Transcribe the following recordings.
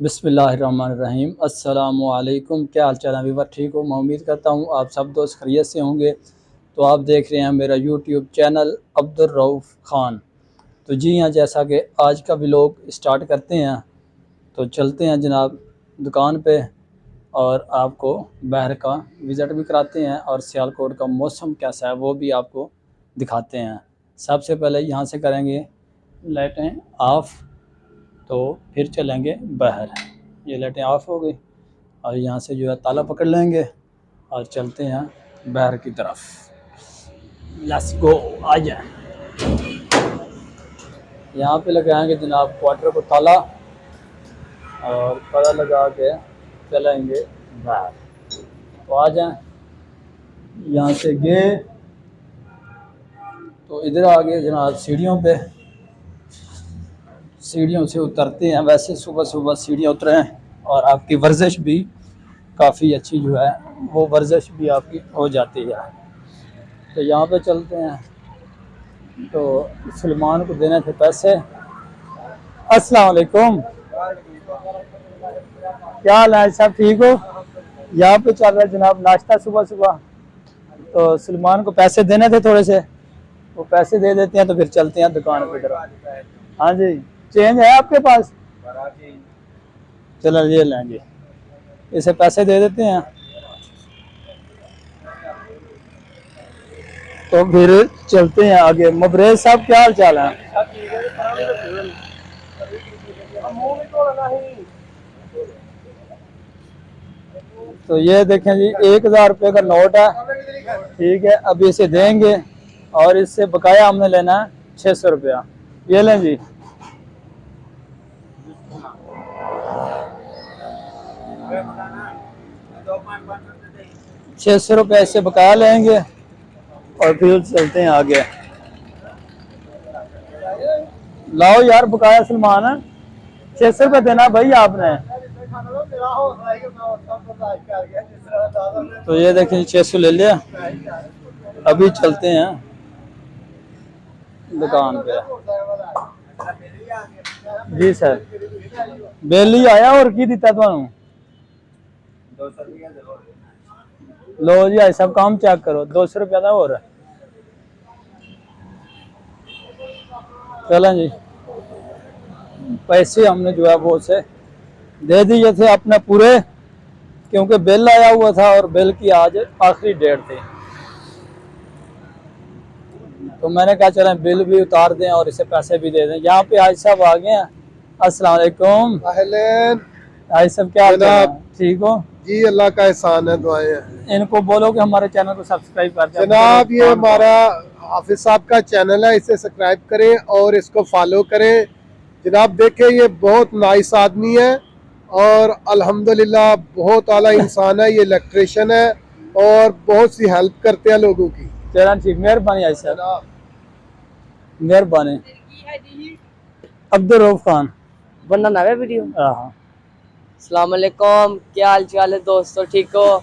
बिस्मिल्लाहिर्रहमानिर्रहीम। अस्सलामुअलैकुम। क्या हाल चाल है वीवर? ठीक हो? मैं उम्मीद करता हूँ आप सब दोस्त खैरियत से होंगे। तो आप देख रहे हैं मेरा यूट्यूब चैनल अब्दुल रऊफ़ ख़ान। तो जी हाँ, जैसा कि आज का व्लॉग स्टार्ट करते हैं, तो चलते हैं जनाब दुकान पे और आपको बाहर का विज़िट भी कराते हैं और सियालकोट का मौसम कैसा है वो भी आपको दिखाते हैं। सबसे पहले यहाँ से करेंगे लाइटें ऑफ़, तो फिर चलेंगे बाहर। ये लाइटें ऑफ हो गई और यहाँ से जो है ताला पकड़ लेंगे और चलते हैं बाहर की तरफ। Let's go. आ जाए, यहाँ पे लगाएंगे जनाब क्वार्टर को ताला और ताला लगा के चलेंगे बाहर। तो आ जाए, यहाँ से गए तो इधर आ गए जनाब सीढ़ियों पे। सीढ़ियों से उतरते हैं। वैसे सुबह सुबह सीढ़ियाँ उतरें और आपकी वर्जिश भी काफ़ी अच्छी जो है वो वर्जिश भी आपकी हो जाती है। तो यहाँ पे चलते हैं। तो सलमान को देने थे पैसे। अस्सलाम वालेकुम, क्या हाल है? सब ठीक हो? यहाँ पे चल रहा है जनाब नाश्ता सुबह सुबह। तो सलमान को पैसे देने थे थोड़े से, वो पैसे दे देते हैं तो फिर चलते हैं दुकान की तरफ। हाँ जी, चेंज है आपके पास? चलो ये लेंगे, इसे पैसे दे देते हैं तो फिर चलते हैं आगे। मबरेज साहब, क्या हाल चाल है? तो ये देखें जी, 1000 रुपये का नोट है। ठीक है, अभी इसे देंगे और इससे बकाया हमने लेना है 600 रुपया। ये लें जी। 600 रुपया इससे बकाया लेंगे और फिर चलते हैं आगे। लाओ यार बकाया सलमान है, 600 रुपया देना भाई आपने। तो ये देखें 600 ले लिया। अभी चलते हैं दुकान पे। जी सर, बिल ही आया और की दिता थानू? लो जी, आई सब काम चेक करो, 200 रुपया का और। चलें जी, पैसे हमने जो है वो उसे दे दिए थे अपने पूरे, क्योंकि बिल आया हुआ था और बिल की आज आखिरी डेट थी। तो मैंने कहा चलें बिल भी उतार दें और इसे पैसे भी दे दें। यहाँ पे आज साहब आ गए हैं। अस्सलाम वालेकुम। आज साहब, क्या हाल है? ठीक हो जी? अल्लाह का एहसान है, दुआएं हैं। इनको बोलो कि हमारे चैनल को सब्सक्राइब कर दें। जनाब ये हमारा हाफिज साहब का चैनल है, इसे सब्सक्राइब करें और इसको फॉलो करें। जनाब देखें, ये बहुत नाइस आदमी है और अल्हम्दुलिल्लाह बहुत आला इंसान है। ये इलेक्ट्रिशियन है और बहुत सी हेल्प करते हैं लोगों की। चलो ठीक, मेहरबानी आज साहब, मेहरबानी। अब्दुल रऊफ खान बंदा ना है वीडियो। हाँ। अस्सलाम वालेकुम, क्या हाल चाल है दोस्तों? ठीक हो?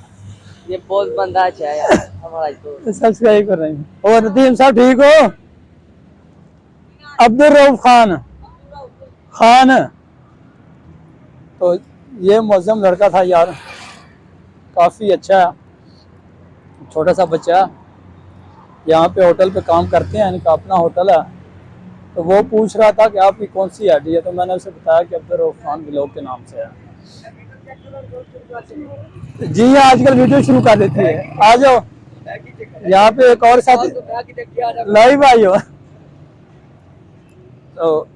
ये बहुत बंदा अच्छा है यार हमारा दोस्त। सब्सक्राइब कर रहे हैं। और नदीम साहब ठीक हो? अब्दुल रऊफ खान खान। तो ये मौजम लड़का था यार, काफ़ी अच्छा है, छोटा सा बच्चा। यहाँ पे होटल पे काम करते हैं, इनका अपना होटल है। तो वो पूछ रहा था कि आपकी कौन सी आईडी है, तो मैंने उसे बताया कि अब्दुल रऊफ खान व्लॉग के नाम से है। जी हाँ, आजकल वीडियो शुरू कर देती है। आ जाओ, यहाँ पे एक और साथी लाइव आई हो। तो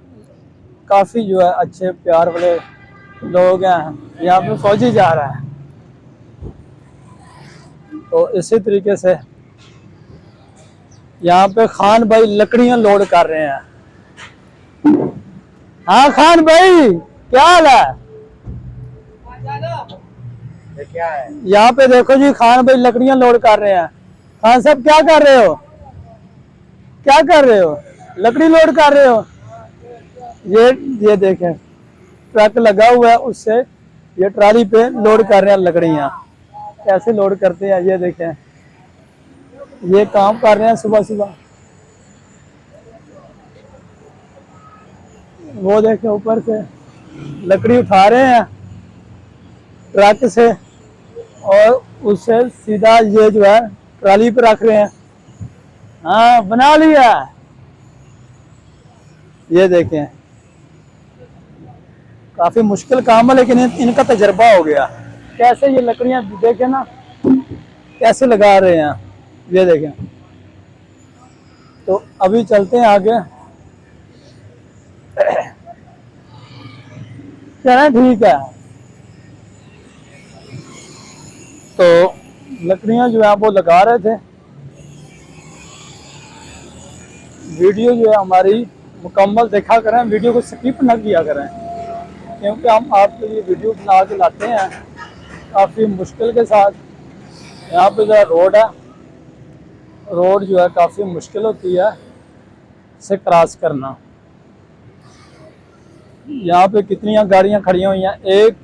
काफ़ी जो है अच्छे प्यार वाले लोग हैं। यहाँ पे फौजी जा रहा है, तो इसी तरीके से यहाँ पे खान भाई लकड़ियाँ लोड कर रहे हैं। हाँ खान भाई, क्या हाल है? क्या है? यहाँ पे देखो जी, खान भाई लकड़ियाँ लोड कर रहे हैं। खान साहब, क्या कर रहे हो? क्या कर रहे हो? लकड़ी लोड कर रहे हो? ये देखें, ट्रक लगा हुआ है, उससे ये ट्राली पे लोड कर रहे हैं लकड़ियाँ। कैसे लोड करते हैं ये देखें, ये काम कर रहे हैं सुबह सुबह। वो देखें ऊपर से लकड़ी उठा रहे हैं ट्रक से और उसे सीधा ये जो है ट्राली पे रख रहे हैं। हाँ बना लिया। ये देखें काफी मुश्किल काम है, लेकिन इनका तजर्बा हो गया। कैसे ये लकड़ियां देखें ना कैसे लगा रहे हैं, ये देखें। तो अभी चलते हैं आगे। चलें ठीक है। तो लकड़ियां जो है वो लगा रहे थे। वीडियो जो है हमारी मुकम्मल देखा करें, वीडियो को स्किप ना किया करें, क्योंकि हम आपके लिए वीडियो बना के लाते हैं काफ़ी मुश्किल के साथ। यहाँ पे जो है रोड है, रोड जो है काफ़ी मुश्किल होती है इसे क्रॉस करना। यहाँ पे कितनी गाड़ियाँ खड़ी हुई हैं, एक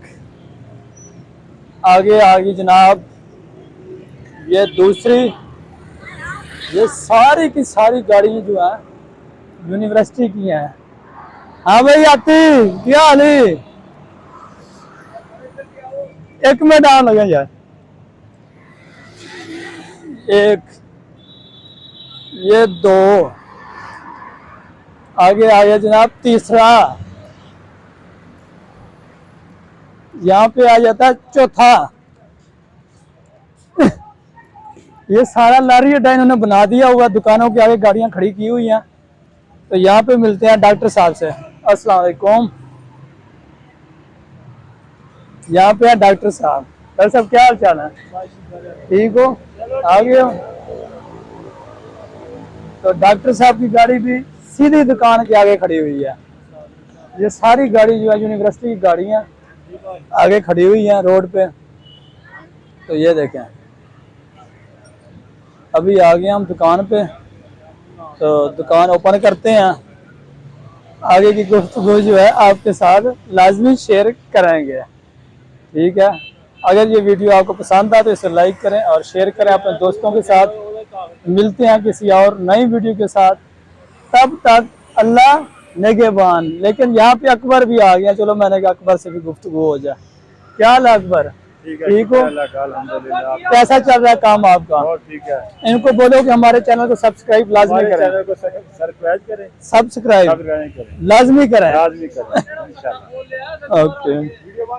आगे आगे जनाब, ये दूसरी, ये सारी की सारी गाड़ियाँ जो है यूनिवर्सिटी की हैं। हाँ भाई आती क्या हाल है? एक मिनट आ लगे यार। एक, ये दो, आगे आ गया जनाब तीसरा, यहाँ पे आ जाता है चौथा। ये सारा लारी अड्डा इन्होंने बना दिया हुआ, दुकानों के आगे गाड़ियां खड़ी की हुई हैं। तो यहाँ पे मिलते हैं डॉक्टर साहब से। अस्सलाम वालेकुम। यहाँ पे है डॉक्टर साहब। डॉक्टर साहब क्या हाल चाल है? ठीक हो? आ गए हो? तो डॉक्टर साहब की गाड़ी भी सीधी दुकान के आगे खड़ी हुई है। ये सारी गाड़ी जो है यूनिवर्सिटी की गाड़ियाँ आगे खड़ी हुई हैं रोड पे। तो ये देखें अभी आ गए हम दुकान पे, तो दुकान ओपन करते हैं। आगे की गुफ्तगू जो है आपके साथ लाजमी शेयर करेंगे, ठीक है। अगर ये वीडियो आपको पसंद आए तो इसे लाइक करें और शेयर करें अपने दोस्तों के साथ। मिलते हैं किसी और नई वीडियो के साथ, तब तक अल्लाह निगहबान। लेकिन यहाँ पे अकबर भी आ गया, चलो मैंने कहा अकबर से भी गुफ्तगू हो जाए। क्या हाल है अकबर? ठीक हो? कैसा चल रहा है काम आपका? ठीक है। इनको बोलो कि हमारे चैनल को सब्सक्राइब लाजमी करें। चैनल को सब्सक्राइब करें, सब्सक्राइब करें, लाजमी करें। लाजमी करें इंशाल्लाह। ओके।